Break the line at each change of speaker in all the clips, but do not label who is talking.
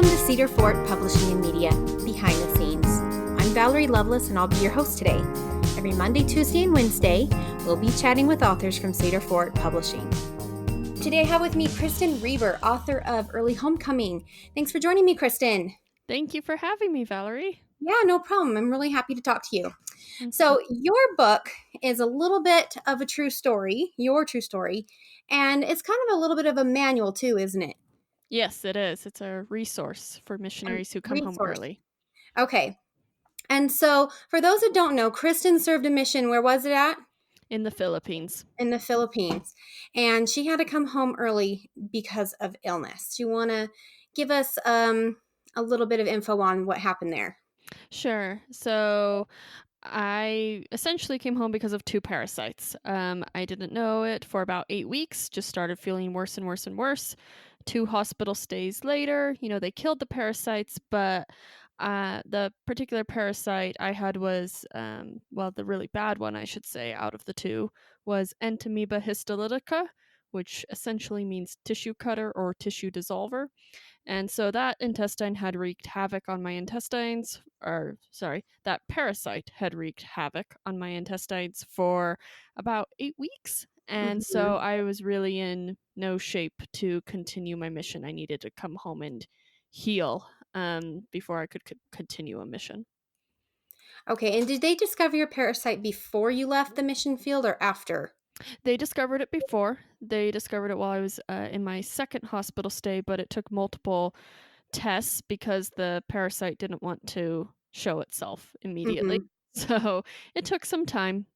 Welcome to Cedar Fort Publishing and Media, Behind the Scenes. I'm Valerie Lovelace, and I'll be your host today. Every Monday, Tuesday, and Wednesday, we'll be chatting with authors from Cedar Fort Publishing. Today I have with me Kristen Reber, author of Early Homecoming. Thanks for joining me, Kristen.
Thank you for having me, Valerie.
Yeah, no problem. I'm really happy to talk to you. So your book is a little bit of a true story, your true story, and it's kind of a little bit of a manual too, isn't it?
Yes, it is. It's a resource for missionaries who come home early.
Okay. And so for those that don't know, Kristen served a mission. Where was it at?
In the Philippines.
In the Philippines. And she had to come home early because of illness. Do you want to give us a little bit of info on what happened there?
Sure. So I essentially came home because of two parasites. I didn't know it for about 8 weeks, just started feeling worse and worse and worse. 2 hospital stays later, they killed the parasites, but the particular parasite I had was, the really bad one, I should say, out of the two, was Entamoeba histolytica, which essentially means tissue cutter or tissue dissolver. And so that intestine had wreaked havoc on my intestines, that parasite had wreaked havoc on my intestines for about 8 weeks. And so I was really in no shape to continue my mission. I needed to come home and heal before I could continue a mission.
Okay, and did they discover your parasite before you left the mission field or after?
They discovered it before. They discovered it while I was in my second hospital stay, but it took multiple tests because the parasite didn't want to show itself immediately. So it took some time.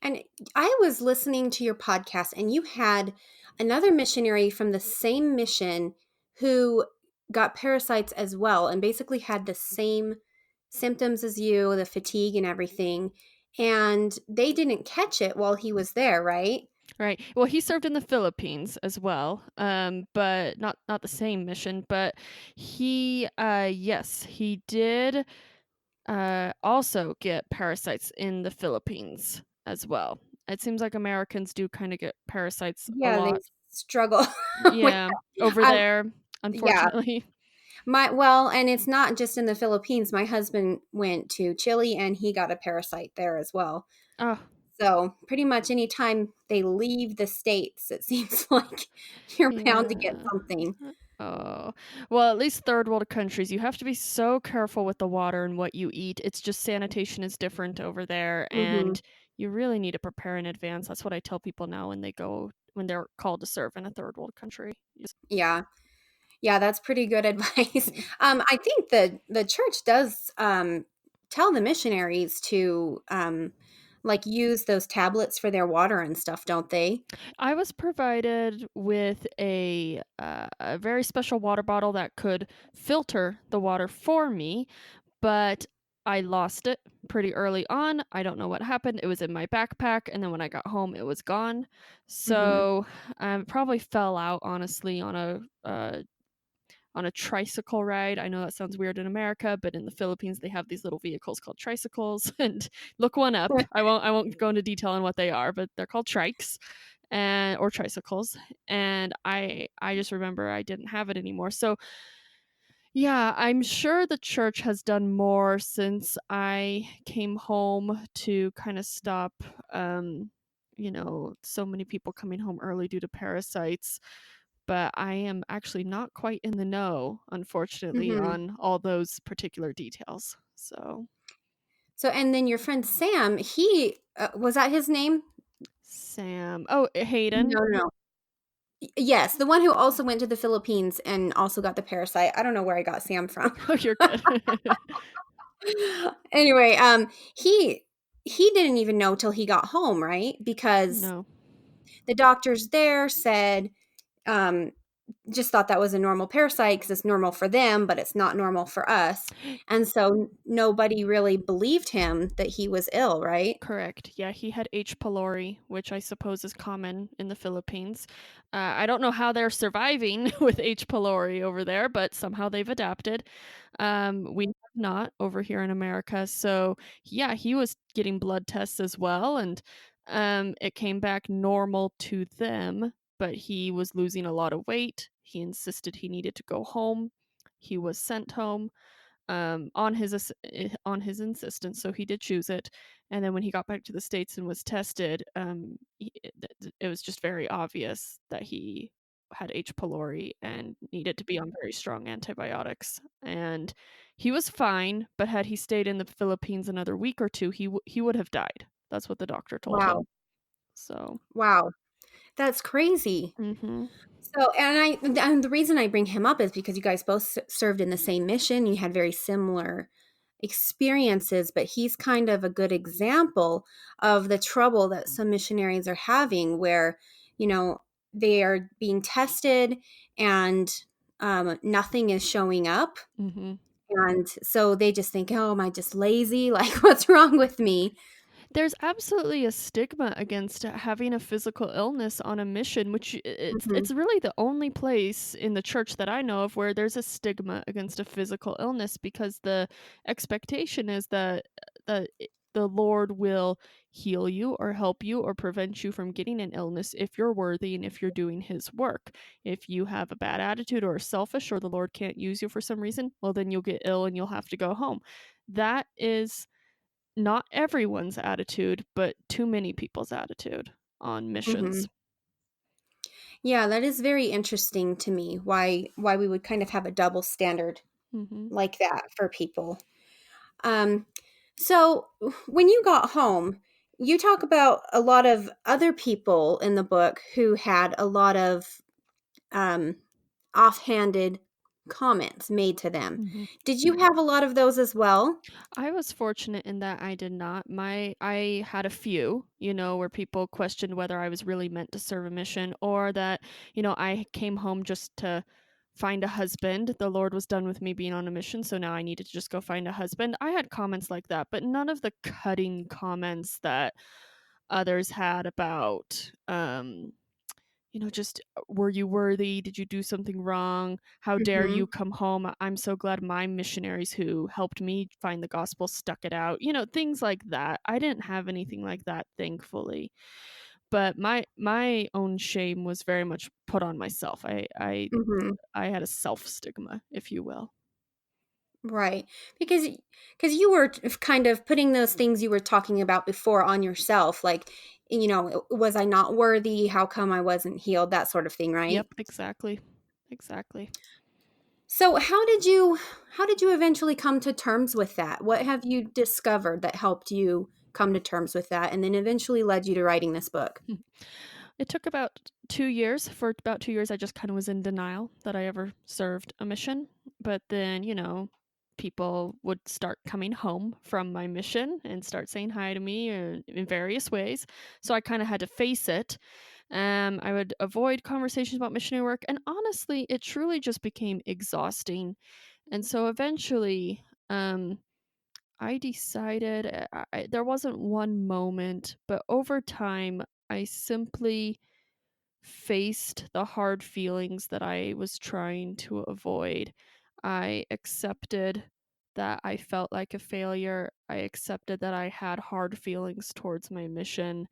And I was listening to your podcast, and you had another missionary from the same mission who got parasites as well and basically had the same symptoms as you, the fatigue and everything. And they didn't catch it while he was there, right?
Right. Well, he served in the Philippines as well, but not the same mission. But he did also get parasites in the Philippines as well. It seems like Americans do kind of get parasites a
Yeah, they
lot.
struggle with
Yeah, over
that.
there, unfortunately.
And it's not just in the Philippines. My husband went to Chile and he got a parasite there as well.
Oh,
So pretty much anytime they leave the States, it seems like you're bound to get
yeah.
something.
Oh, well, at least third world countries, you have to be so careful with the water and what you eat. It's just sanitation is different over there, and you really need to prepare in advance. That's what I tell people now when they're called to serve in a third world country.
Yeah. Yeah, that's pretty good advice. I think the church does tell the missionaries to use those tablets for their water and stuff, don't they?
I was provided with a very special water bottle that could filter the water for me, but I lost it pretty early on. I don't know what happened. It was in my backpack, and then when I got home, it was gone. So I probably fell out, honestly, on a tricycle ride. I know that sounds weird in America, but in the Philippines they have these little vehicles called tricycles. And look one up. I won't go into detail on what they are, but they're called trikes or tricycles. And I just remember I didn't have it anymore. So yeah, I'm sure the church has done more since I came home to kind of stop so many people coming home early due to parasites. But I am actually not quite in the know, unfortunately, on all those particular details. So
And then your friend Sam, he was that his name?
Sam. Oh, Hayden.
No. Yes, the one who also went to the Philippines and also got the parasite. I don't know where I got Sam from.
Oh, you're good.
Anyway, he didn't even know till he got home, right? Because
No.
the doctors there said, just thought that was a normal parasite because it's normal for them, but it's not normal for us. And so nobody really believed him that he was ill, right?
Correct. Yeah, he had H. pylori, which I suppose is common in the Philippines. I don't know how they're surviving with H. pylori over there, but somehow they've adapted. We have not over here in America. So yeah, he was getting blood tests as well, and it came back normal to them, but he was losing a lot of weight. He insisted he needed to go home. He was sent home on his insistence, so he did choose it. And then when he got back to the States and was tested, it was just very obvious that he had H. pylori and needed to be on very strong antibiotics. And he was fine, but had he stayed in the Philippines another week or two, he would have died. That's what the doctor told
Wow.
him. So,
Wow. That's crazy.
mhm,
So, and the reason I bring him up is because you guys both served in the same mission. You had very similar experiences, but he's kind of a good example of the trouble that some missionaries are having, where, you know, they are being tested and nothing is showing up.
mhm.
And so they just think, oh, am I just lazy? Like, what's wrong with me?
There's absolutely a stigma against having a physical illness on a mission, which
Hmm.
it's really the only place in the church that I know of where there's a stigma against a physical illness, because the expectation is that the Lord will heal you or help you or prevent you from getting an illness if you're worthy and if you're doing his work. If you have a bad attitude or are selfish or the Lord can't use you for some reason, well then you'll get ill and you'll have to go home. That is not everyone's attitude, but too many people's attitude on
Hmm.
missions.
Yeah, that is very interesting to me. Why we would kind of have a double standard
Mhm.
like that for people. Um, so when you got home, you talk about a lot of other people in the book who had a lot of um, offhanded comments made to them.
Mhm.
Did you have a lot of those as well?
I was fortunate in that I did not. I had a few, where people questioned whether I was really meant to serve a mission, or that, I came home just to find a husband. The Lord was done with me being on a mission, so now I needed to just go find a husband. I had comments like that, but none of the cutting comments that others had about just were you worthy? Did you do something wrong? How dare you
Mhm.
come home? I'm so glad my missionaries who helped me find the gospel stuck it out. Things like that. I didn't have anything like that, thankfully. But my own shame was very much put on myself.
Mhm.
I had a self stigma, if you will.
Right. Because you were kind of putting those things you were talking about before on yourself, like, was I not worthy? How come I wasn't healed? That sort of thing, right?
Yep, exactly. Exactly.
So how did you eventually come to terms with that? What have you discovered that helped you come to terms with that and then eventually led you to writing this book?
It took about 2 years. For about 2 years, I just kinda was in denial that I ever served a mission, but then, people would start coming home from my mission and start saying hi to me, in various ways, so I kinda had to face it. I would avoid conversations about missionary work, and honestly, it truly just became exhausting, and so eventually, I decided, there wasn't one moment, but over time, I simply faced the hard feelings that I was trying to avoid. I accepted that I felt like a failure. I accepted that I had hard feelings towards my mission.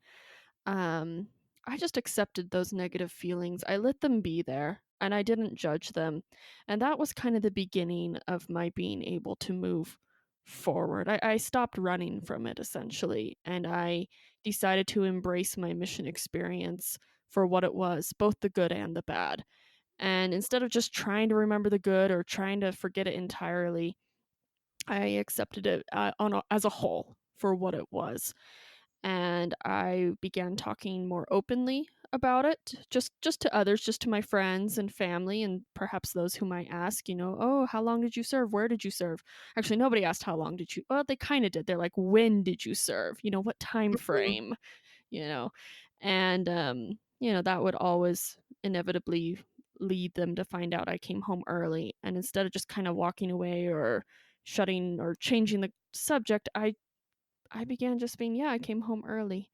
Um, I just accepted those negative feelings. I let them be there and I didn't judge them. And that was kind of the beginning of my being able to move forward. I stopped running from it essentially, and I decided to embrace my mission experience for what it was, both the good and the bad. And instead of just trying to remember the good or trying to forget it entirely, I accepted it as a whole for what it was, and I began talking more openly about it, just to others, just to my friends and family, and perhaps those who might ask, "Oh, how long did you serve? Where did you serve?" Actually, nobody asked how long did you. Well, they kind of did. They're like, "When did you serve? What time
Mhm.
frame?" You know, and that would always inevitably lead them to find out I came home early, and instead of just kind of walking away or shutting or changing the subject, I began just being, "Yeah, I came home early."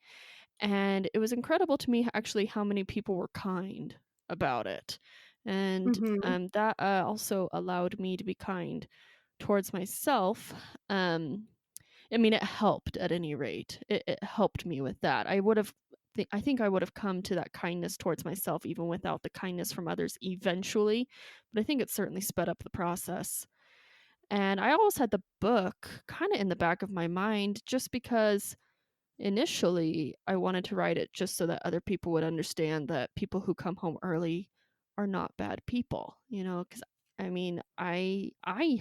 And it was incredible to me actually how many people were kind about it. And
Mhm.
that also allowed me to be kind towards myself. I mean, it helped at any rate. It helped me with that. I would have I think I would have come to that kindness towards myself even without the kindness from others eventually, but I think it certainly sped up the process. And I always had the book kind of in the back of my mind just because initially I wanted to write it just so that other people would understand that people who come home early are not bad people, cuz I mean, I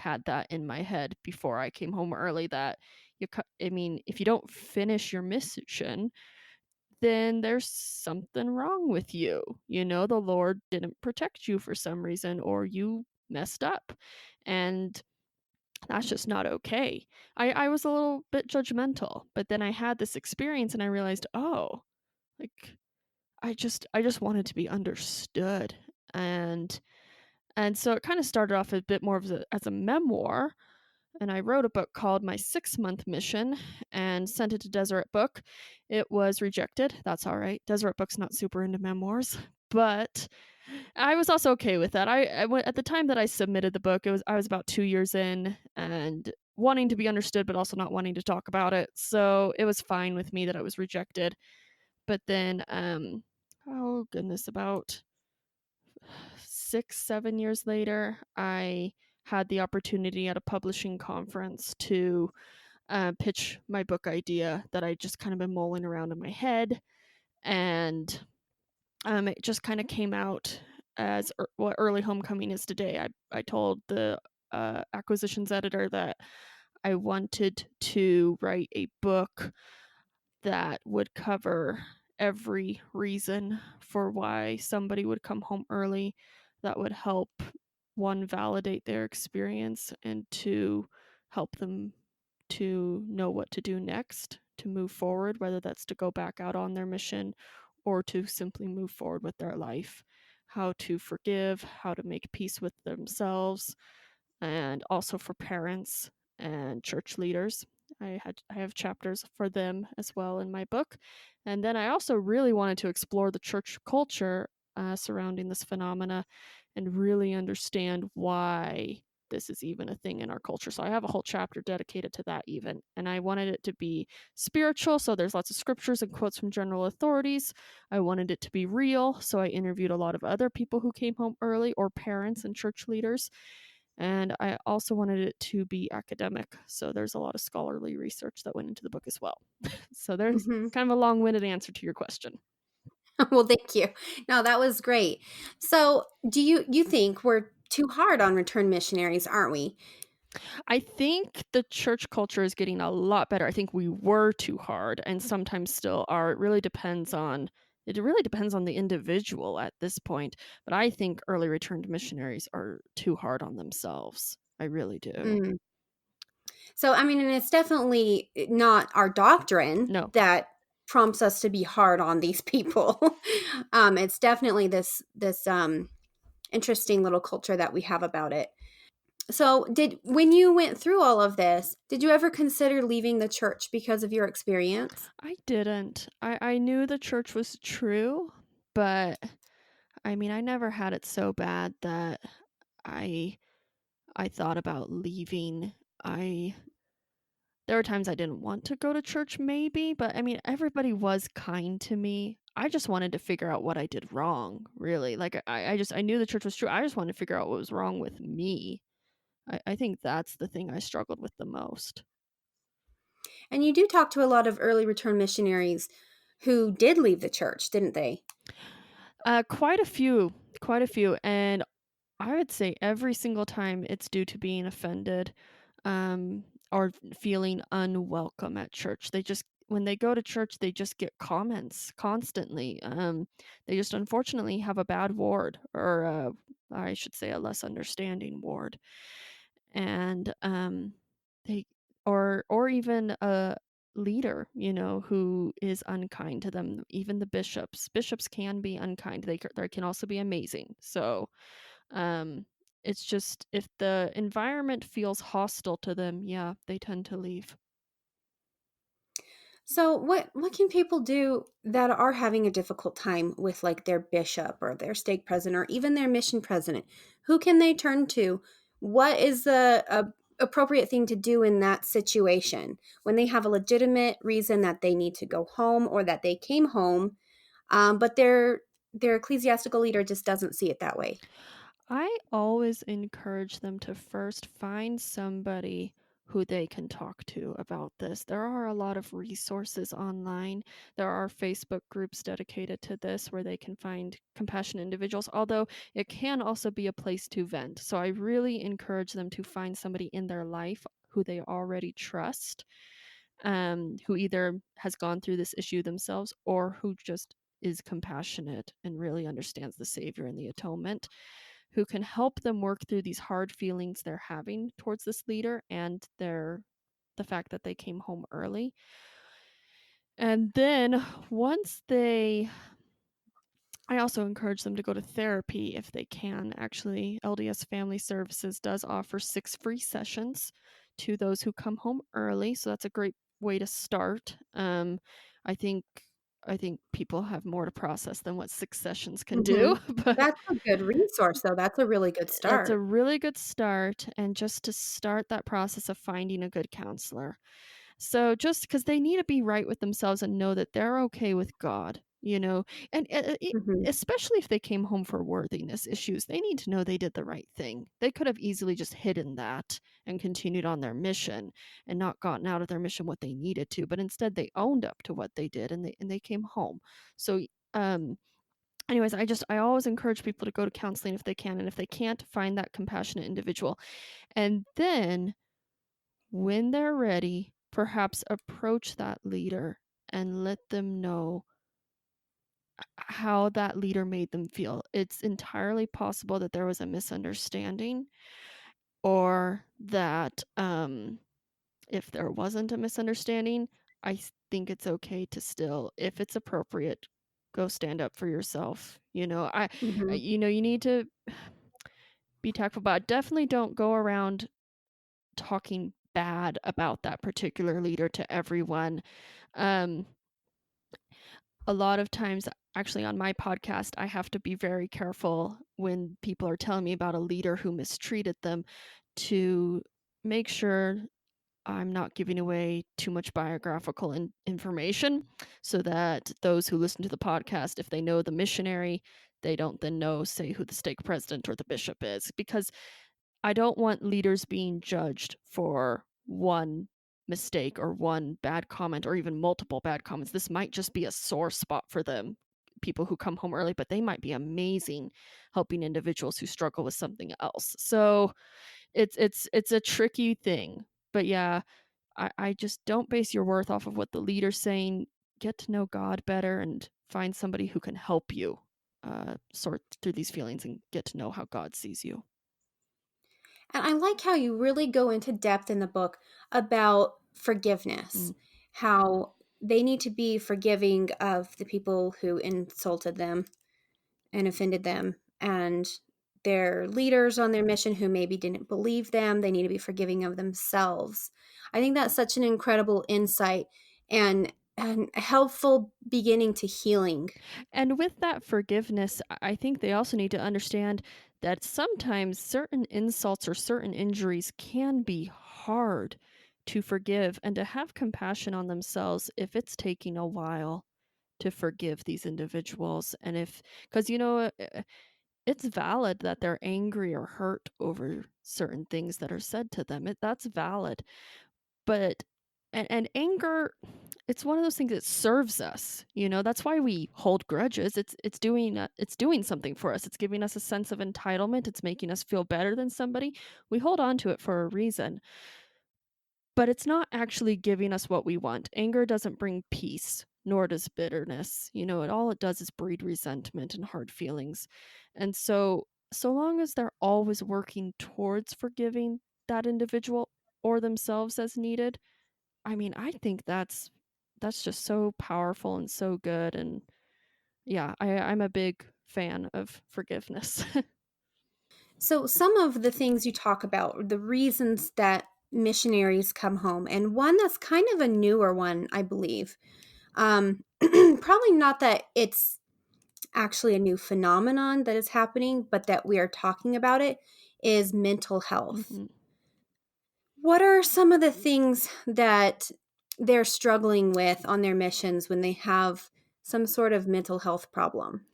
had that in my head before I came home early that I mean, if you don't finish your mission, then there's something wrong with you. The Lord didn't protect you for some reason or you messed up. And that's just not okay. I was a little bit judgmental, but then I had this experience and I realized, oh, like I just wanted to be understood. And so it kind of started off a bit more of as a memoir, and I wrote a book called My 6-Month Mission and sent it to Deseret Book. It was rejected. That's all right. Deseret Book's not super into memoirs, but I was also okay with that. At the time that I submitted the book, I was about 2 years in and wanting to be understood, but also not wanting to talk about it. So it was fine with me that it was rejected. But then, oh goodness, about 6, 7 years later, I had the opportunity at a publishing conference to pitch my book idea that I just kind of been mulling around in my head. And it just kind of came out as what early homecoming is today. I told the acquisitions editor that I wanted to write a book that would cover every reason for why somebody would come home early, that would help one validate their experience and two help them to know what to do next to move forward, whether that's to go back out on their mission or to simply move forward with their life, how to forgive, how to make peace with themselves, and also for parents and church leaders. I have chapters for them as well in my book. And then I also really wanted to explore the church culture surrounding this phenomena and really understand why this is even a thing in our culture. So I have a whole chapter dedicated to that even. And I wanted it to be spiritual, so there's lots of scriptures and quotes from general authorities. I wanted it to be real, so I interviewed a lot of other people who came home early or parents and church leaders. And I also wanted it to be academic. So there's a lot of scholarly research that went into the book as well. So there's
Hmm.
kind of a long winded answer to your question.
Well, thank you. No, that was great. So, do you think we're too hard on return missionaries, aren't we?
I think the church culture is getting a lot better. I think we were too hard and sometimes still are. It really depends on the individual at this point. But I think early returned missionaries are too hard on themselves. I really do.
Mm. So, I mean, and it's definitely not our doctrine
No.
that prompts us to be hard on these people. It's definitely this interesting little culture that we have about it. So, did when you went through all of this, did you ever consider leaving the church because of your experience?
I didn't. I knew the church was true, but I mean, I never had it so bad that I I thought about leaving. I There were times I didn't want to go to church maybe, but I mean, everybody was kind to me. I just wanted to figure out what I did wrong, really. Like I knew the church was true. I just wanted to figure out what was wrong with me. I think that's the thing I struggled with the most.
And you do talk to a lot of early return missionaries who did leave the church, didn't they?
Quite a few, quite a few, and I would say every single time it's due to being offended, or feeling unwelcome at church. When they go to church, they just get comments constantly. They just unfortunately have a bad ward, or I should say, a less understanding ward, and they or even a leader, who is unkind to them. Even the bishops can be unkind. They can also be amazing. So um, it's just if the environment feels hostile to them, yeah, they tend to leave.
So what can people do that are having a difficult time with like their bishop or their stake president or even their mission president? Who can they turn to? What is the appropriate thing to do in that situation when they have a legitimate reason that they need to go home or that they came home? but their ecclesiastical leader just doesn't see it that way.
I always encourage them to first find somebody who they can talk to about this. There are a lot of resources online. There are Facebook groups dedicated to this where they can find compassionate individuals, although it can also be a place to vent. So I really encourage them to find somebody in their life who they already trust, who either has gone through this issue themselves or who just is compassionate and really understands the Savior and the atonement, who can help them work through these hard feelings they're having towards this leader and the fact that they came home early. And then once they I also encourage them to go to therapy if they can. Actually, LDS Family Services does offer 6 free sessions to those who come home early, so that's a great way to start. I think I think people have more to process than what 6 sessions can do,
Mhm.
but
That's a good resource, though. That's a really good
it's a
start.
really good start, and just to start that process of finding a good counselor. So just because they need to be right with themselves and know that they're okay with God, and
Mhm.
especially if they came home for worthiness issues, they need to know they did the right thing. They could have easily just hidden that and continued on their mission and not gotten out of their mission what they needed to, but instead they owned up to what they did and they came home. So um anyways, I always encourage people to go to counseling if they can, and if they can't, find that compassionate individual. And then when they're ready, perhaps approach that leader and let them know how that leader made them feel. It's entirely possible that there was a misunderstanding, or that if there wasn't a misunderstanding, think it's okay to still, if it's appropriate, go stand up for yourself.
Mhm.
You need to be tactful, but definitely don't go around talking bad about that particular leader to everyone. Um, a lot of times, actually, on my podcast, I have to be very careful when people are telling me about a leader who mistreated them to make sure I'm not giving away too much biographical information so that those who listen to the podcast, if they know the missionary, they don't then know, say, who the stake president or the bishop is. Because I don't want leaders being judged for one mistake or one bad comment or even multiple bad comments. This might just be a sore spot for them, people who come home early, but they might be amazing helping individuals who struggle with something else. So it's a tricky thing. But yeah, I just don't base your worth off of what the leader's saying. Get to know God better and find somebody who can help you sort through these feelings and get to know how God sees you.
And I like how you really go into depth in the book about forgiveness,
Mm.
how they need to be forgiving of the people who insulted them and offended them, and their leaders on their mission who maybe didn't believe them. They need to be forgiving of themselves. I think that's such an incredible insight and a helpful beginning to healing.
And with that forgiveness, I think they also need to understand that sometimes certain insults or certain injuries can be hard to forgive, and to have compassion on themselves if it's taking a while to forgive these individuals. And if, because, it's valid that they're angry or hurt over certain things that are said to them. That's valid. But and anger, it's one of those things that serves us, that's why we hold grudges. It's doing something for us. It's giving us a sense of entitlement. It's making us feel better than somebody. We hold on to it for a reason, but it's not actually giving us what we want. Anger doesn't bring peace, nor does bitterness. It does is breed resentment and hard feelings. And so long as they're always working towards forgiving that individual or themselves as needed, I mean, I think that's just so powerful and so good. And yeah, I'm a big fan of forgiveness.
So, some of the things you talk about, the reasons that missionaries come home, and one that's kind of a newer one, I believe. Probably not that it's actually a new phenomenon that is happening, but that we are talking about it, is mental health.
Hmm.
What are some of the things that they're struggling with on their missions when they have some sort of mental health problem?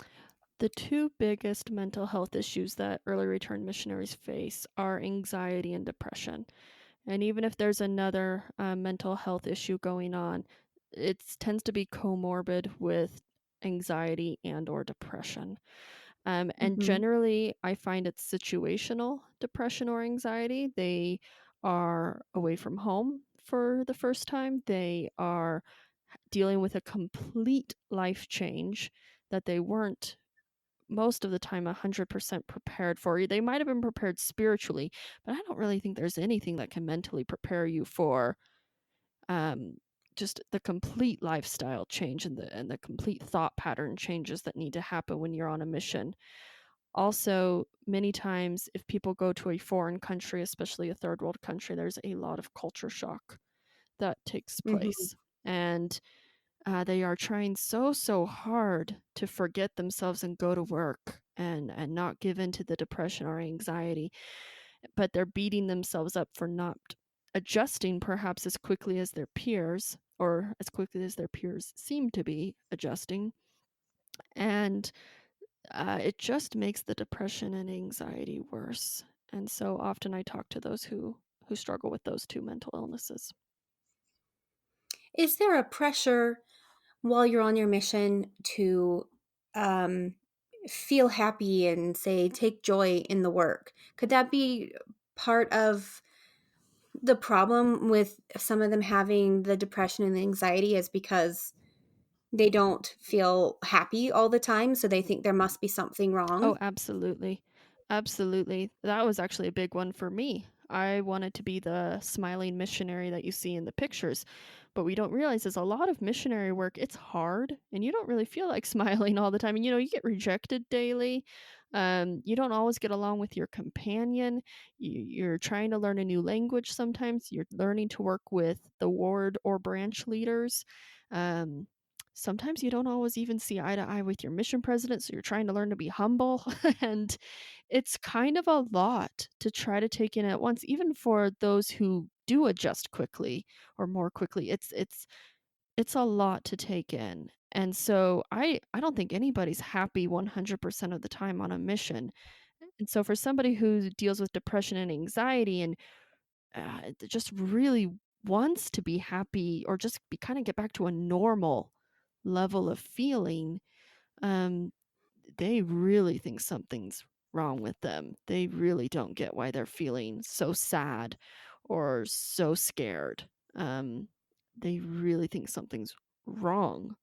The two biggest mental health issues that early return missionaries face are anxiety and depression. And even if there's another mental health issue going on, it tends to be comorbid with anxiety and or depression. And
Mhm.
generally, I find it's situational depression or anxiety. They are away from home for the first time. They are dealing with a complete life change that they weren't most of the time 100% prepared for. They might have been prepared spiritually, but I don't really think there's anything that can mentally prepare you for um, just the complete lifestyle change and the complete thought pattern changes that need to happen when you're on a mission. Also, many times if people go to a foreign country, especially a third world country, there's a lot of culture shock that takes
Mhm.
place. And they are trying so hard to forget themselves and go to work and not give in to the depression or anxiety, but they're beating themselves up for not adjusting perhaps as quickly as their peers or as quickly as their peers seem to be adjusting. And it just makes the depression and anxiety worse. And so often I talk to those who struggle with those two mental illnesses.
Is there a pressure while you're on your mission to um, feel happy and say take joy in the work? Could that be part of the problem with some of them having the depression and the anxiety is because they don't feel happy all the time, so they think there must be something
Oh,
wrong?
absolutely. Absolutely. That was actually a big one for me. I wanted to be the smiling missionary that you see in the pictures. But we don't realize is a lot of missionary work, it's hard and you don't really feel like smiling all the time. And you get rejected daily. You don't always get along with your companion. You're trying to learn a new language sometimes. You're learning to work with the ward or branch leaders. Um, Sometimes you don't always even see eye to eye with your mission president, so you're trying to learn to be humble. And it's kind of a lot to try to take in at once, even for those who do adjust quickly or more quickly. It's a lot to take in. And so I don't think anybody's happy 100% of the time on a mission. And so for somebody who deals with depression and anxiety and just really wants to be happy or just be kind of get back to a normal level of feeling, um, they really think something's wrong with them. They really don't get why they're feeling so sad or so scared. Um, they really think something's wrong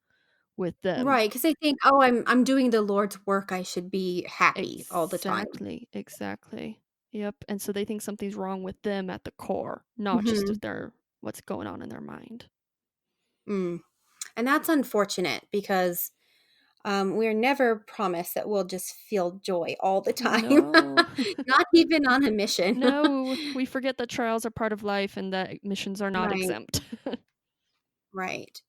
with them.
Right, because they think, "Oh, I'm doing the Lord's work, I should be happy all the time."
Exactly, exactly. Yep. And so they think something's wrong with them at the core, not just
Mhm.
with their what's going on in their mind.
Mm, and that's unfortunate because, we're never promised that we'll just feel joy all the time,
No.
not even on a mission.
No, we forget that trials are part of life and that missions are not
Right,
exempt.
right,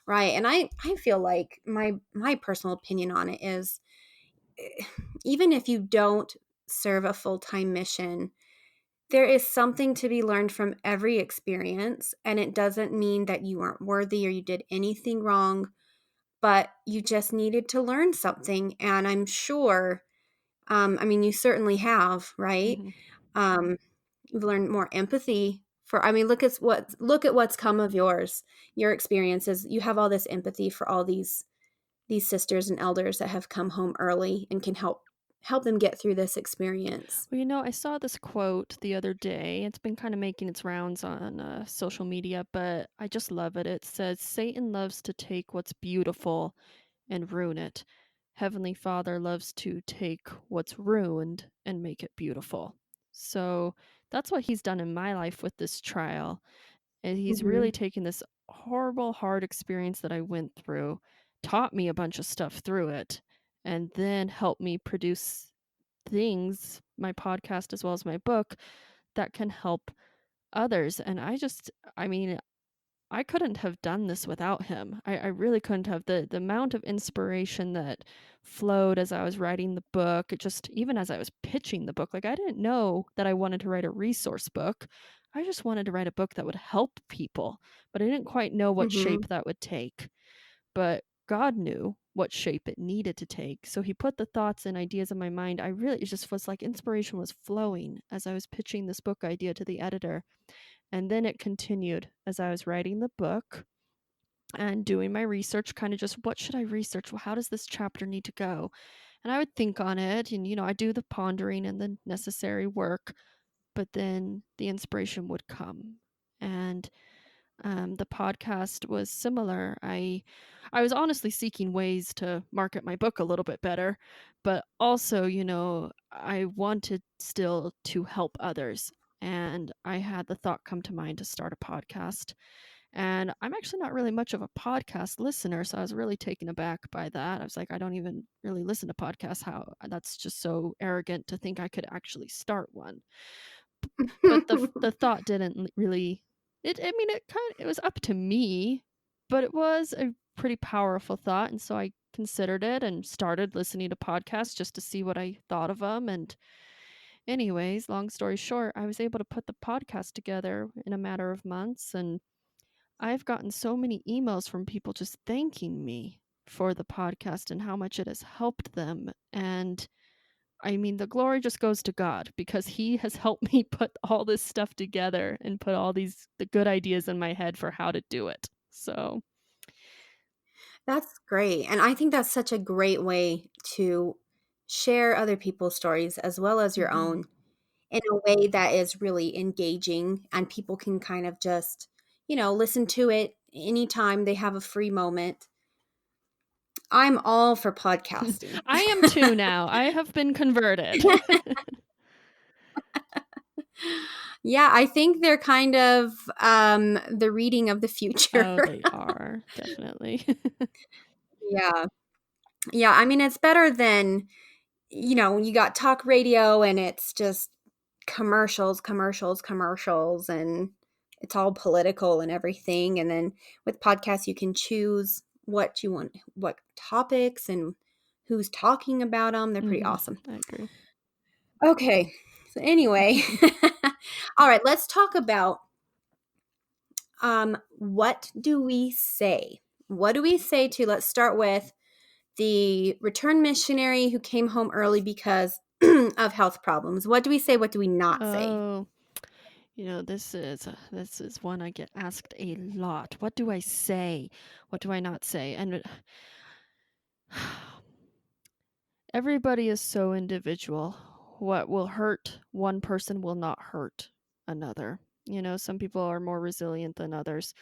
right, and I feel like my personal opinion on it is, eh, even if you don't serve a full-time mission, there is something to be learned from every experience, and it doesn't mean that you aren't worthy or you did anything wrong, but you just needed to learn something, and I'm sure, I mean, you certainly have, right?
Mhm.
Um, you've learned more empathy for I mean, look at what's come of your experiences. You have all this empathy for all these sisters and elders that have come home early and can help them get through this experience.
Well, I saw this quote the other day. It's been kind of making its rounds on social media, but I just love it. It says, Satan loves to take what's beautiful and ruin it. Heavenly Father loves to take what's ruined and make it beautiful. So that's what he's done in my life with this trial. And he's really
Mhm.
taken this horrible, hard experience that I went through, taught me a bunch of stuff through it, and then helped me produce things, my podcast as well as my book, that can help others. And I mean, I couldn't have done this without him. I really couldn't have. The amount of inspiration that flowed as I was writing the book, it just even as I was pitching the book, like I didn't know that I wanted to write a resource book. I just wanted to write a book that would help people, but I didn't quite know what
Mhm.
shape that would take. But God knew what shape it needed to take. So he put the thoughts and ideas in my mind. I really, it just was like inspiration was flowing as I was pitching this book idea to the editor. And then it continued as I was writing the book and doing my research, kind of just what should I research? Well, how does this chapter need to go? And I would think on it and, I do the pondering and the necessary work, but then the inspiration would come. And the podcast was similar. I was honestly seeking ways to market my book a little bit better, but also, I wanted still to help others. And I had the thought come to mind to start a podcast. And I'm actually not really much of a podcast listener, so I was really taken aback by that. I was like, I don't even really listen to podcasts. How that's just so arrogant to think I could actually start one. But the thought didn't really I mean, it was up to me, but it was a pretty powerful thought, and so I considered it and started listening to podcasts just to see what I thought of them. And anyways, long story short, I was able to put the podcast together in a matter of months, and I've gotten so many emails from people just thanking me for the podcast and how much it has helped them. And I mean, the glory just goes to God because he has helped me put all this stuff together and put all the good ideas in my head for how to do it. So,
That's great, and I think that's such a great way to share other people's stories as well as your
mhm.
own in a way that is really engaging and people can kind of just, listen to it anytime they have a free moment. I'm all for podcasting.
I am too now. I have been converted.
Yeah, I think they're kind of the reading of the future.
Oh, they are definitely.
Yeah. Yeah, I mean, it's better than, you got talk radio and it's just commercials, commercials, commercials, and it's all political and everything. And then with podcasts, you can choose what you want, what topics and who's talking about them. They're pretty
Mhm.
awesome.
I agree.
Okay. So, anyway, all right, let's talk about what do we say? What do we say to, let's start with the return missionary who came home early because of health problems. What do we say? What do we not say?
Oh, this is one I get asked a lot. What do I say? What do I not say? And everybody is so individual. What will hurt one person will not hurt another. Some people are more resilient than others.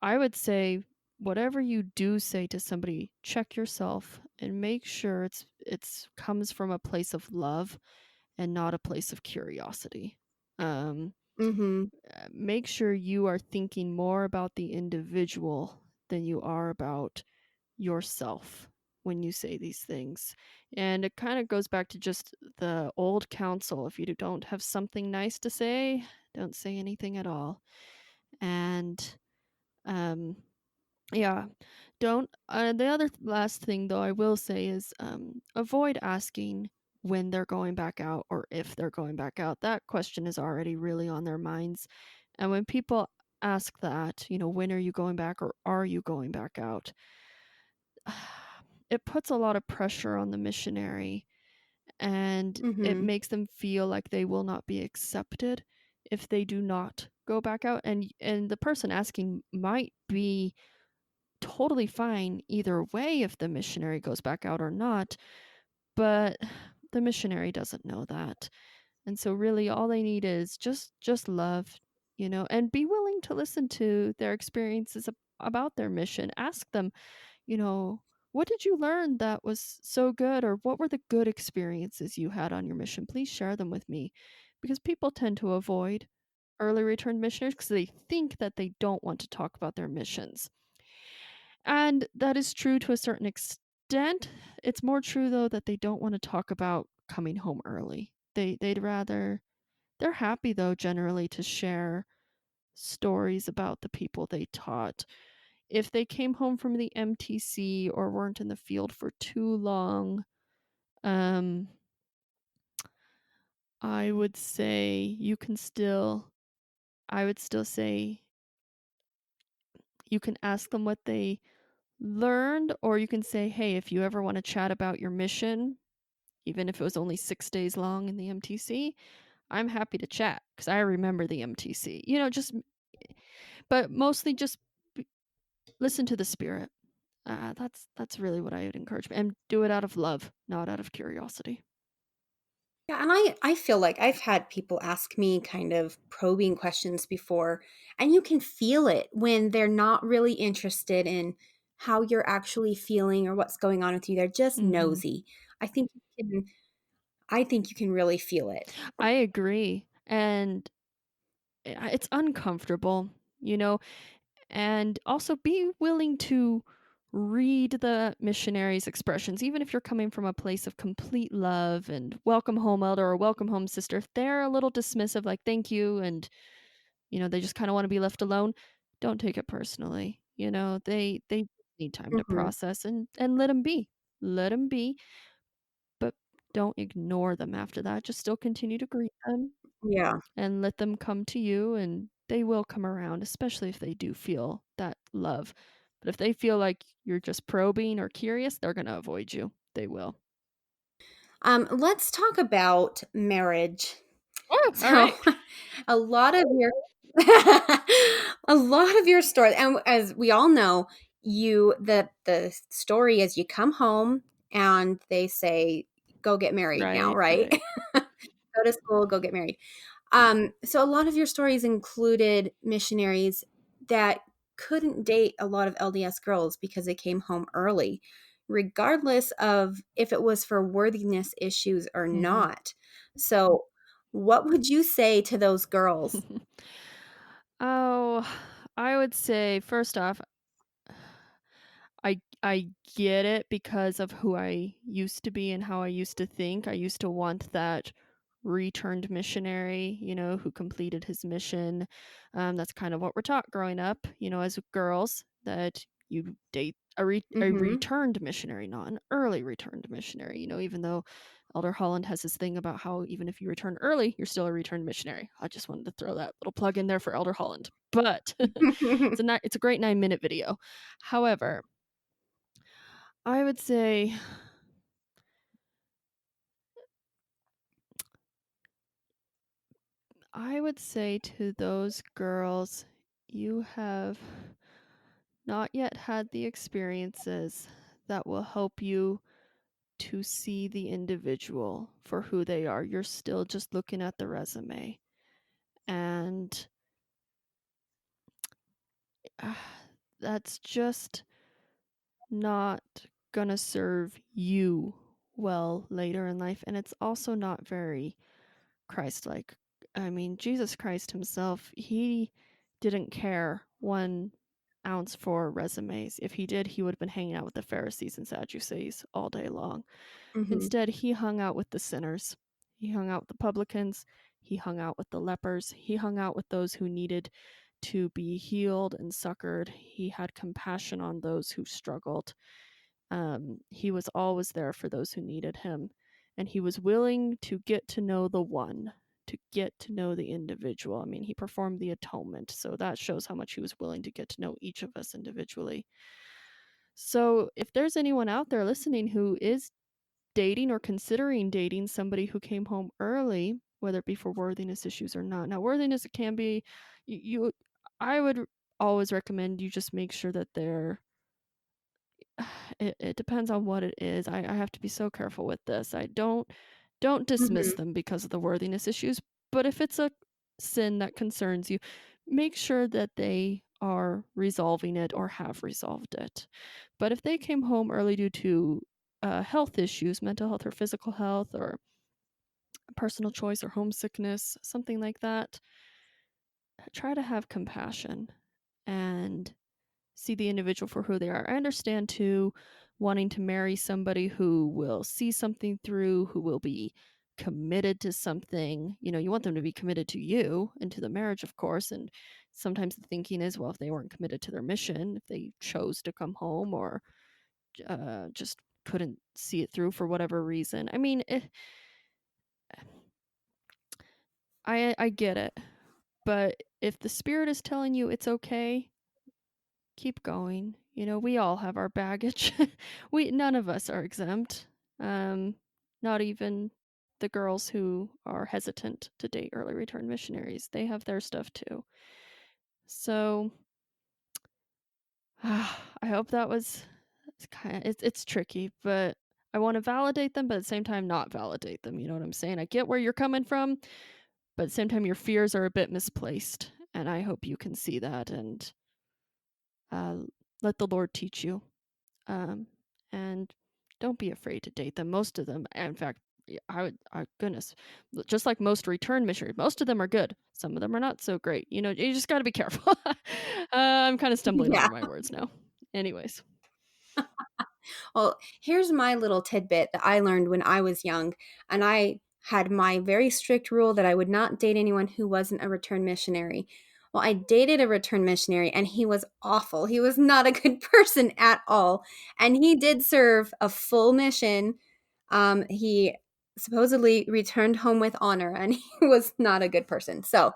I would say whatever you do say to somebody, check yourself and make sure it's comes from a place of love and not a place of curiosity. Um,
Mm-hmm.
make sure you are thinking more about the individual than you are about yourself when you say these things. And it kind of goes back to just the old counsel. If you don't have something nice to say, don't say anything at all. And um yeah, don't the other last thing though I will say is avoid asking when they're going back out or if they're going back out. That question is already really on their minds. And when people ask that, when are you going back or are you going back out? It puts a lot of pressure on the missionary, and it
Mm-hmm.
makes them feel like they will not be accepted if they do not go back out. And the person asking might be totally fine either way if the missionary goes back out or not, but the missionary doesn't know that. And so really all they need is just love, and be willing to listen to their experiences about their mission. Ask them, you know, what did you learn that was so good, or what were the good experiences you had on your mission? Please share them with me, because people tend to avoid early return missionaries because they think that they don't want to talk about their missions. And that is true to a certain extent. It's more true though that they don't want to talk about coming home early. They'd rather they're happy though generally to share stories about the people they taught. If they came home from the MTC or weren't in the field for too long, um I would say you can still I would still say you can ask them what they learned, or you can say, hey, if you ever want to chat about your mission, even if it was only 6 days long in the MTC, I'm happy to chat because I remember the MTC. But mostly just b- listen to the spirit. That's really what I would encourage, and do it out of love, not out of curiosity.
Yeah, and I feel like I've had people ask me kind of probing questions before, and you can feel it when they're not really interested in how you're actually feeling or what's going on with you. They're just
Hmm.
nosy. I think you can I think you can really feel it.
I agree, and it's uncomfortable, you know, and also be willing to read the missionaries' expressions, even if you're coming from a place of complete love and welcome home, elder, or welcome home, sister. If they're a little dismissive, like thank you, and they just kind of want to be left alone, don't take it personally. They need time to
Mhm.
process, and let them be. Let them be, but don't ignore them after that. Just still continue to greet them
Yeah.
and let them come to you, and they will come around, especially if they do feel that love. But if they feel like you're just probing or curious, they're going to avoid you. They will.
Let's talk about marriage.
Oh, all
So,
right.
a lot of your a lot of your story, and as we all know, the story is you come home and they say, "Go get married now,"
Right,
right?
right.
Go to school, go get married. So a lot of your stories included missionaries that couldn't date a lot of LDS girls because they came home early, regardless of if it was for worthiness issues or
Mhm.
not. So, what would you say to those girls?
Oh, I would say first off, I get it because of who I used to be and how I used to think. I used to want that returned missionary, who completed his mission. That's kind of what we're taught growing up, as girls, that you date a
Mhm.
returned missionary, not an early returned missionary. Even though Elder Holland has his thing about how even if you return early, you're still a returned missionary. I just wanted to throw that little plug in there for Elder Holland. But it's a great 9-minute video. However, I would say to those girls, you have not yet had the experiences that will help you to see the individual for who they are. You're still just looking at the resume, and uh, that's just not gonna serve you well later in life, and it's also not very Christ-like. I mean, Jesus Christ himself, he didn't care 1 ounce for resumes. If he did, he would have been hanging out with the Pharisees and Sadducees all day long.
Mhm.
Instead, he hung out with the sinners. He hung out with the publicans. He hung out with the lepers. He hung out with those who needed to be healed and succored. He had compassion on those who struggled. He was always there for those who needed him. And he was willing to get to know the one, to get to know the individual. I mean, he performed the atonement. So that shows how much he was willing to get to know each of us individually. So if there's anyone out there listening who is dating or considering dating somebody who came home early, whether it be for worthiness issues or not. Now, worthiness, it can be, I would always recommend you just make sure that they're, it depends on what it is. I have to be so careful with this. I don't dismiss
Mhm.
them because of the worthiness issues, but if it's a sin that concerns you, make sure that they are resolving it or have resolved it. But if they came home early due to health issues, mental health or physical health, or personal choice or homesickness, something like that, try to have compassion and see the individual for who they are. I understand too wanting to marry somebody who will see something through, who will be committed to something. You want them to be committed to you and to the marriage, of course. And sometimes the thinking is, well, if they weren't committed to their mission, if they chose to come home or just couldn't see it through for whatever reason. I mean, I get it, but if the spirit is telling you it's okay, keep going. We all have our baggage. We None of us are exempt. Um, Not even the girls who are hesitant to date early return missionaries. They have their stuff too. So, I hope that was it's tricky, but I want to validate them, but at the same time not validate them. You know what I'm saying? I get where you're coming from, but at the same time your fears are a bit misplaced, and I hope you can see that and uh, let the Lord teach you. Um, and don't be afraid to date them. Most of them, in fact, goodness, just like most return missionaries, most of them are good. Some of them are not so great. You just got to be careful. I'm kind of stumbling over
Yeah.
my words now. Anyways,
Well, here's my little tidbit that I learned when I was young, and I had my very strict rule that I would not date anyone who wasn't a return missionary. Well, I dated a return missionary and he was awful. He was not a good person at all. And he did serve a full mission. He supposedly returned home with honor and he was not a good person. So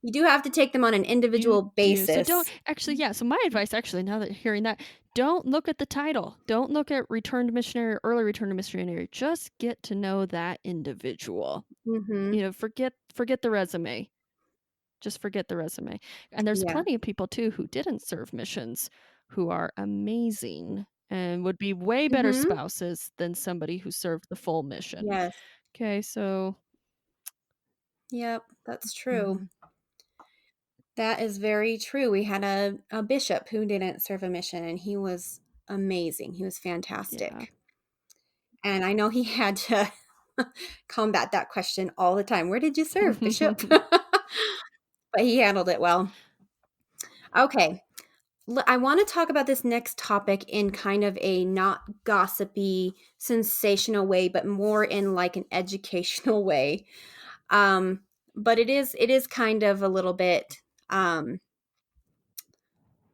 you do have to take them on an
you
individual
do. So don't
basis.
actually, yeah. So my advice, actually, now that hearing that, don't look at the title. Don't look at returned missionary or early returned missionary. Just get to know that individual.
Hmm.
Forget the resume. Just forget the resume. And there's
Yeah.
plenty of people too who didn't serve missions who are amazing and would be way better
Hmm.
spouses than somebody who served the full mission.
Yes.
Okay, so
Yep, that's true.
mhm,
That is very true. We had a bishop who didn't serve a mission, and he was amazing. He was
yeah.
fantastic. And I know he had to combat that question all the time. Where did you serve, bishop? But he handled it well. Okay. I want to talk about this next topic in kind of a not gossipy, sensational way, but more in like an educational way. Um, but it is kind of a little bit um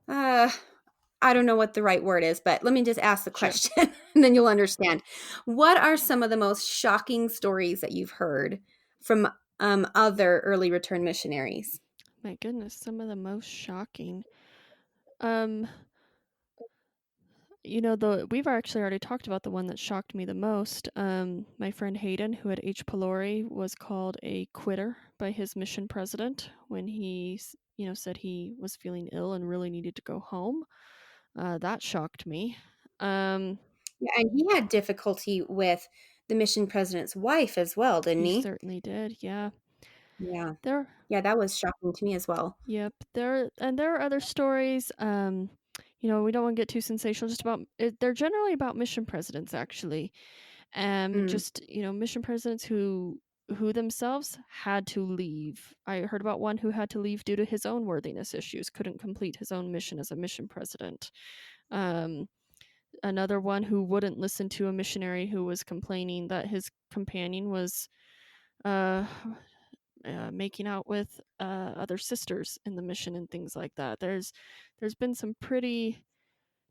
uh I don't know what the right word is, but let me just ask the
Sure.
question and then you'll understand. What are some of the most shocking stories that you've heard from other early return missionaries?
My goodness, some of the most shocking. Um, the we've actually already talked about the one that shocked me the most. My friend Hayden, who had H. pylori, was called a quitter by his mission president when said he was feeling ill and really needed to go home. That shocked me. Um,
Yeah, and he had difficulty with the mission president's wife as well, didn't
he
he?
certainly did. Yeah.
Yeah.
There
Yeah, that was shocking to me as well.
Yep. There are other stories. We don't want to get too sensational. Just about it, they're generally about mission presidents, actually.
Mm.
Just mission presidents who themselves had to leave. I heard about one who had to leave due to his own worthiness issues, couldn't complete his own mission as a mission president. Um, Another one who wouldn't listen to a missionary who was complaining that his companion was uh making out with other sisters in the mission and things like that. There's been some pretty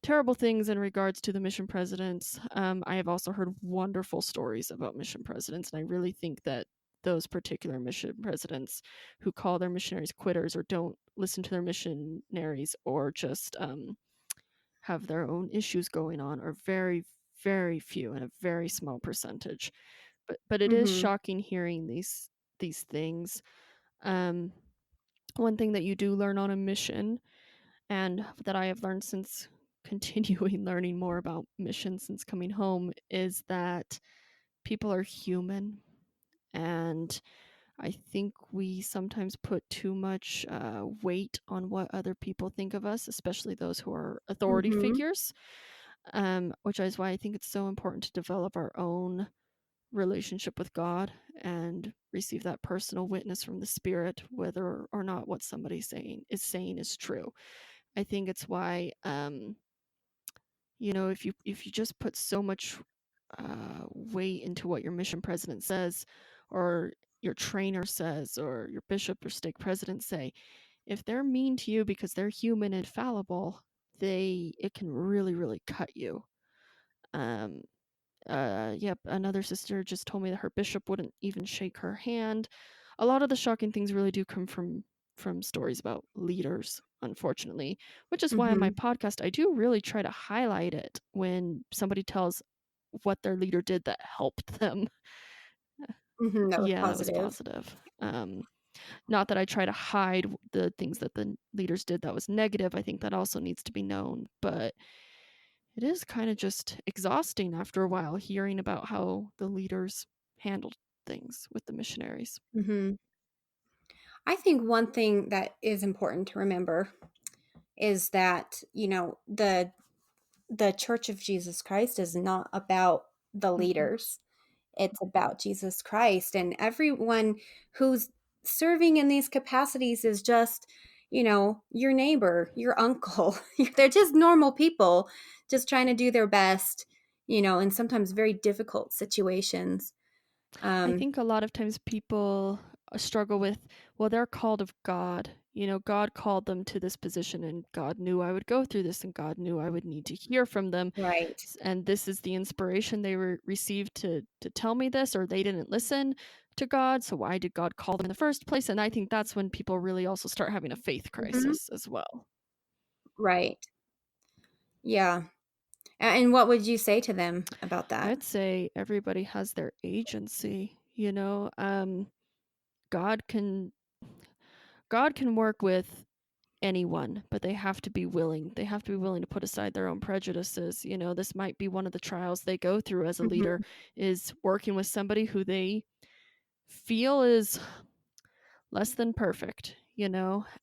terrible things in regards to the mission presidents. I have also heard wonderful stories about mission presidents, and I really think that those particular mission presidents who call their missionaries quitters or don't listen to their missionaries or just have their own issues going on are very, very few and a very small percentage. But it is
Mhm.
shocking hearing these things. um, One thing that you do learn on a mission, and that I have learned since continuing learning more about missions since coming home, is that people are human. And I think we sometimes put too much weight on what other people think of us, especially those who are authority
Mhm.
figures, which is why I think it's so important to develop our own relationship with God and receive that personal witness from the Spirit, whether or not what somebody's saying is true. I think it's why, if you just put so much weight into what your mission president says, or your trainer says, or your bishop or stake president say, if they're mean to you because they're human and fallible, it can really, really cut you. Um, yep, another sister just told me that her bishop wouldn't even shake her hand. A lot of the shocking things really do come from from stories about leaders, unfortunately, which is why on my
Mhm.
podcast, I do really try to highlight it when somebody tells what their leader did that helped them.
Mhm, that was
Yeah, that was
positive.
positive. Not that I try to hide the things that the leaders did that was negative. I think that also needs to be known, but it is kind of just exhausting after a while hearing about how the leaders handled things with the missionaries.
Mhm. I think one thing that is important to remember is that, the Church of Jesus Christ is not about the
Mhm.
leaders. It's about Jesus Christ, and everyone who's serving in these capacities is just, your neighbor, your uncle. They're just normal people just trying to do their best, in sometimes very difficult situations.
I
Um,
think a lot of times people struggle with, well, they're called of God. God called them to this position, and God knew I would go through this, and God knew I would need to hear from them.
right.
And this is the inspiration they received to tell me this, or they didn't listen to God. So why did God call them in the first place? And I think that's when people really also start having a faith
Mhm.
crisis as well.
Right. Yeah. And what would you say to them about that?
I'd say everybody has their agency. God can God can work with anyone, but they have to be willing. They have to be willing to put aside their own prejudices. This might be one of the trials they go through as a leader,
Mhm.
is working with somebody who they feel is less than perfect,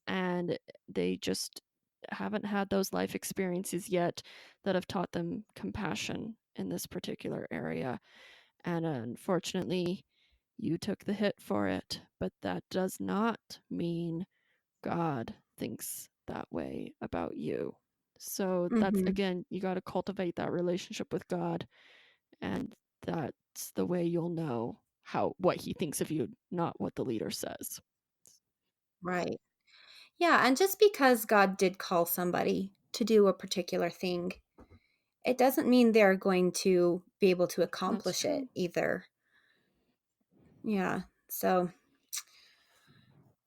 and they just haven't had those life experiences yet that have taught them compassion in this particular area. And unfortunately, you took the hit for it, but that does not mean God thinks that way about you. So that's,
Mhm.
again, you got to cultivate that relationship with God, and that's the way you'll know what he thinks of you, not what the leader says.
Right. Yeah, and just because God did call somebody to do a particular thing, it doesn't mean they're going to be able to
That's
accomplish it
true.
either. Yeah. So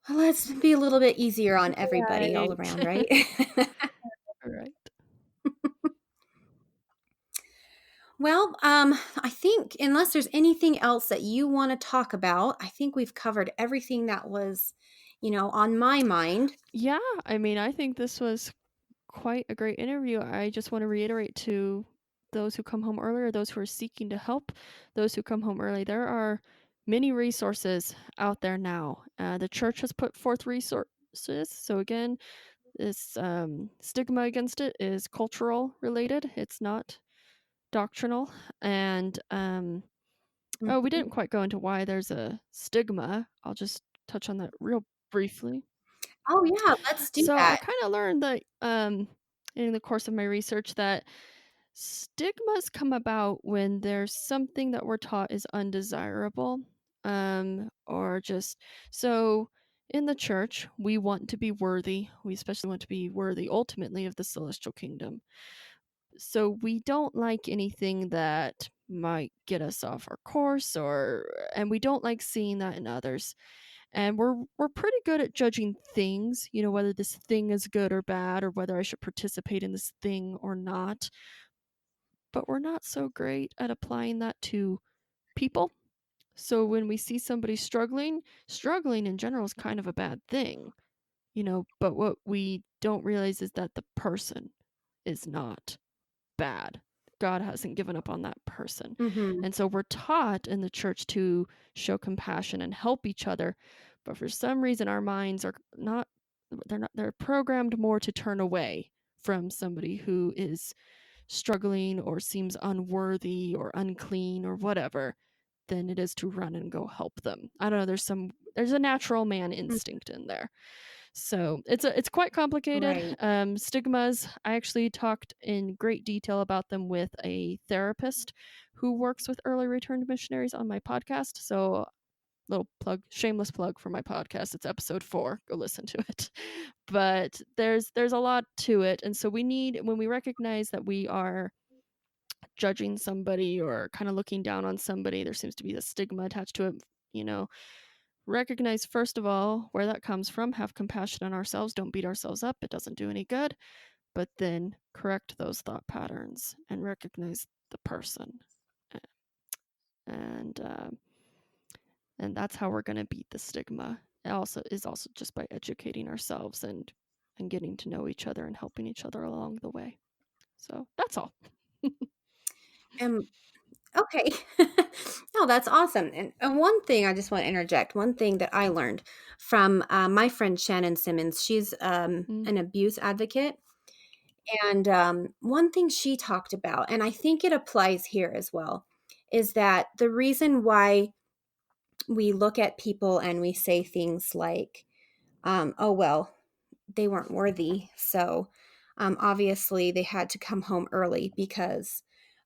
let's be a little bit easier on everybody all
Right.
around, right?
Right.
Well, I think unless there's anything else that you want to talk about, I think we've covered everything that was, on my mind.
Yeah, I mean, I think this was quite a great interview. I just want to reiterate to those who come home early, or those who are seeking to help those who come home early, there are many resources out there now. The church has put forth resources. So, again, this stigma against it is cultural related, it's not doctrinal. And oh, we
Mhm.
didn't quite go into why there's a stigma. I'll just touch on that real briefly.
Oh, yeah, let's do
So I
that.
kind of learned that in the course of my research that stigmas come about when there's something that we're taught is undesirable, or just so in the church we want to be worthy. We especially want to be worthy ultimately of the celestial kingdom. So we don't like anything that might get us off our course, and we don't like seeing that in others. And we're pretty good at judging things, whether this thing is good or bad, or whether I should participate in this thing or not. But we're not so great at applying that to people. So when we see somebody struggling in general is kind of a bad thing, but what we don't realize is that the person is not bad. God hasn't given up on that person.
Mhm.
And so we're taught in the church to show compassion and help each other. But for some reason, our minds are not, they're programmed more to turn away from somebody who is struggling or seems unworthy or unclean or whatever than it is to run and go help them. I don't know. There's a natural man
Mm,
instinct in there. So it's quite complicated.
right.
Stigmas. I actually talked in great detail about them with a therapist who works with early returned missionaries on my podcast. So little plug, shameless plug for my podcast. It's episode 4. Go listen to it. But there's a lot to it, and so we need, when we recognize that we are judging somebody or kind of looking down on somebody, there seems to be a stigma attached to it. You know, recognize, first of all, where that comes from, have compassion on ourselves, don't beat ourselves up, it doesn't do any good, but then correct those thought patterns and recognize the person. A- And and that's how we're going to beat the stigma. It also is also just by educating ourselves and getting to know each other and helping each other along the way. So that's all.
Um, okay. No, that's awesome. And one thing I just want to interject, one thing that I learned from my friend Shannon Simmons, she's
Mm,
an abuse advocate. And one thing she talked about, and I think it applies here as well, is that the reason why we look at people and we say things like, oh, well, they weren't worthy. So obviously they had to come home early because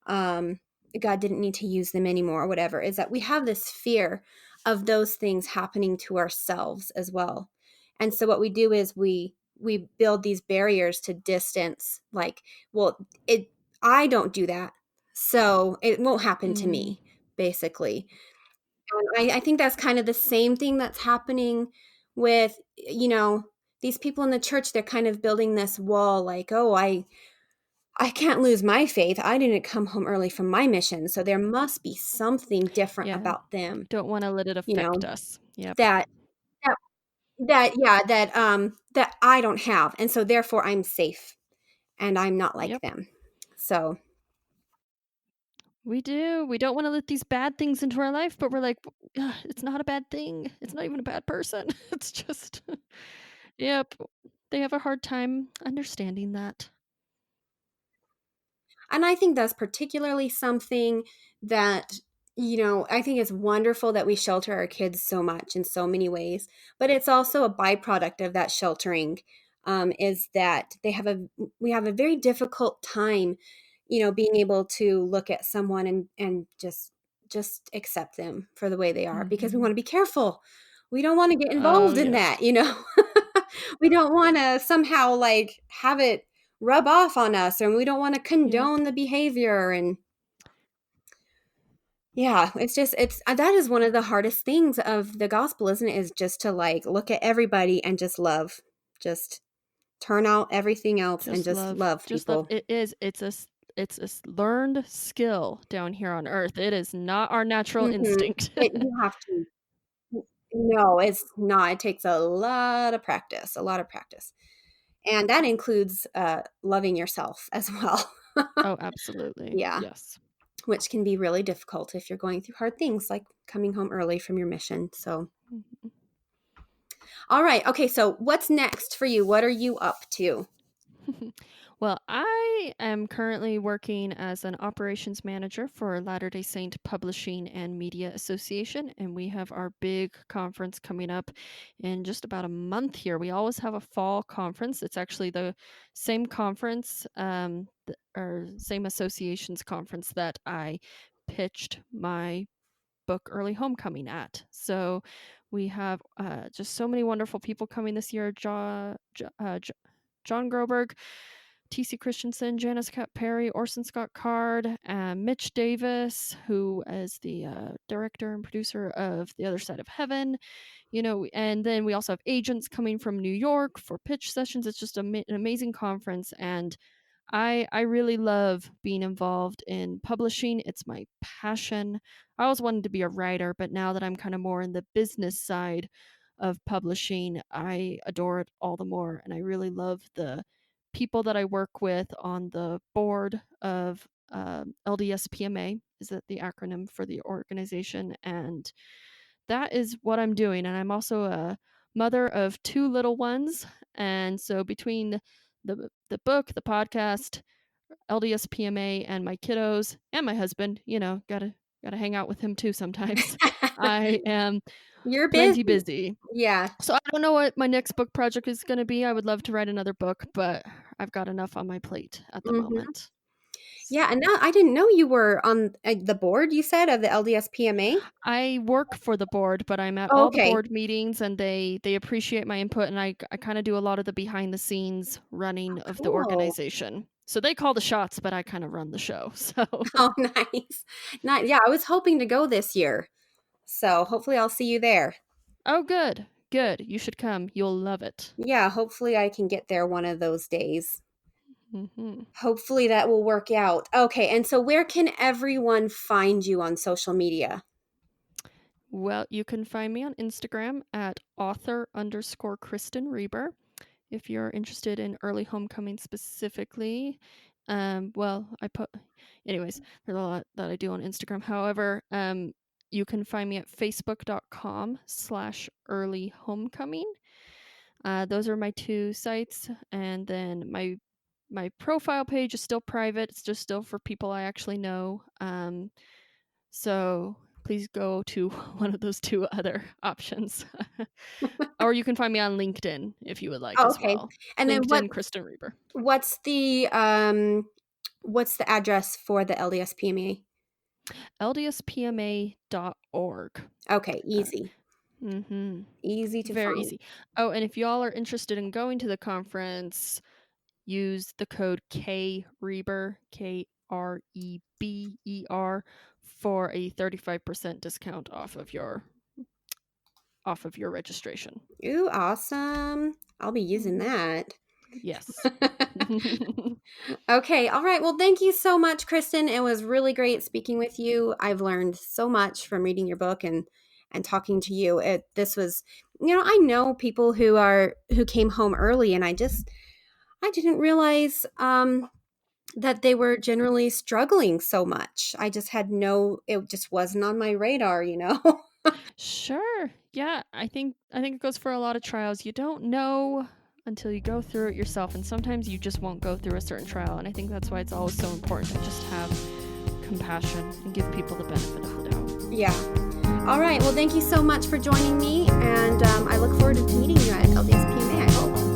um, God didn't need to use them anymore or whatever, is that we have this fear of those things happening to ourselves as well. And so what we do is we build these barriers to distance, like, well, it I don't do that, so it won't happen to
mm,
me, basically. And I think that's kind of the same thing that's happening with, these people in the church. They're kind of building this wall like, oh, I can't lose my faith. I didn't come home early from my mission. So there must be something different
yeah.
about them,
Don't want to let it
you
affect
know,
us. Yep.
that that yeah, that I don't have. And so therefore I'm safe and I'm not like
Yep.
them. So
We do. We don't want to let these bad things into our life, but we're like, "Ugh, it's not a bad thing. It's not even a bad person. It's just, yep. They have a hard time understanding that.
And I think that's particularly something that, I think it's wonderful that we shelter our kids so much in so many ways. But it's also a byproduct of that sheltering, is that we have a very difficult time, being able to look at someone and just accept them for the way they are, because we
Hmm.
want to be careful. We don't want to get
Oh,
involved in
yes.
that. We don't want to somehow like have it rub off on us, and we don't want to
Yep.
condone the behavior. And yeah, it's that is one of the hardest things of the gospel, isn't it, is just to like look at everybody and just love, just turn out everything else and
Just
just
love.
love
Just love.
people.
It's a learned skill down here on earth. It is not our natural
Mhm.
instinct.
You have to. No, it's not. It takes a lot of practice, a lot of practice, and that includes loving yourself as well.
Oh, absolutely.
Yeah,
Yes.
which can be really difficult if you're going through hard things like coming home early from your mission. So
Mhm.
all right. Okay. So what's next for you? What are you up to?
Well, I am currently working as an operations manager for Latter day Saint Publishing and Media Association, and we have our big conference coming up in just about a month here. We always have a fall conference. It's actually the same conference, or same association's conference that I pitched my book Early Homecoming at. So we have just so many wonderful people coming this year. John Groberg, T.C. Christensen, Janice Cat Perry, Orson Scott Card, Mitch Davis, who is the director and producer of The Other Side of Heaven. And then we also have agents coming from New York for pitch sessions. It's just an amazing conference, and I really love being involved in publishing. It's my passion. I always wanted to be a writer, but now that I'm kind of more in the business side of publishing, I adore it all the more. And I really love the people that I work with on the board of LDSPMA, is that the acronym for the organization? And that is what I'm doing. And I'm also a mother of two little ones. And so between the book, the podcast, LDSPMA, and my kiddos and my husband, gotta hang out with him too sometimes. I am
You're busy.
plenty busy.
Yeah.
So I don't know what my next book project is going to be. I would love to write another book, but I've got enough on my plate at the
Mhm.
moment.
Yeah, and now I didn't know you were on the board, you said, of the LDSPMA?
I work for the board, but I'm at all the
Okay.
board meetings, and they appreciate my input, and I kind of do a lot of the behind the scenes running of the
Cool.
organization. So they call the shots, but I kind of run the show. So
Oh, nice. Yeah, I was hoping to go this year, so hopefully I'll see you there.
Oh, good. Good. You should come. You'll love it.
Yeah, hopefully I can get there one of those days.
Hmm.
Hopefully that will work out. Okay, and so where can everyone find you on social media?
Well, you can find me on Instagram at author_Kristen Reber. If you're interested in early homecoming specifically, well, anyways, there's a lot that I do on Instagram. However, you can find me at facebook.com/early homecoming. Those are my two sites, and then my profile page is still private. It's just still for people I actually know. So please go to one of those two other options. Or you can find me on LinkedIn if you would like
Oh,
as
okay.
well.
And then
LinkedIn Kristen Reber.
what's the address for the LDSPMA?
LDSPMA.org.
Okay,
Uh,
easy.
mm-hmm.
Easy to
Very
find.
easy. Oh, and if y'all are interested in going to the conference, use the code KREBER, KREBER, for a 35% discount off of your registration.
Ooh, awesome. I'll be using
Mm-hmm.
that.
Yes.
Okay, all right. Well, thank you so much, Kristen. It was really great speaking with you. I've learned so much from reading your book and talking to you. This was, I know people who came home early, and I didn't realize that they were generally struggling so much. I just had it just wasn't on my radar.
Sure. Yeah, I think it goes for a lot of trials. You don't know until you go through it yourself, and sometimes you just won't go through a certain trial, and I think that's why it's always so important to just have compassion and give people the benefit of the doubt.
Yeah. All right. Well, thank you so much for joining me, and I look forward to meeting you at LDSPMA, I hope.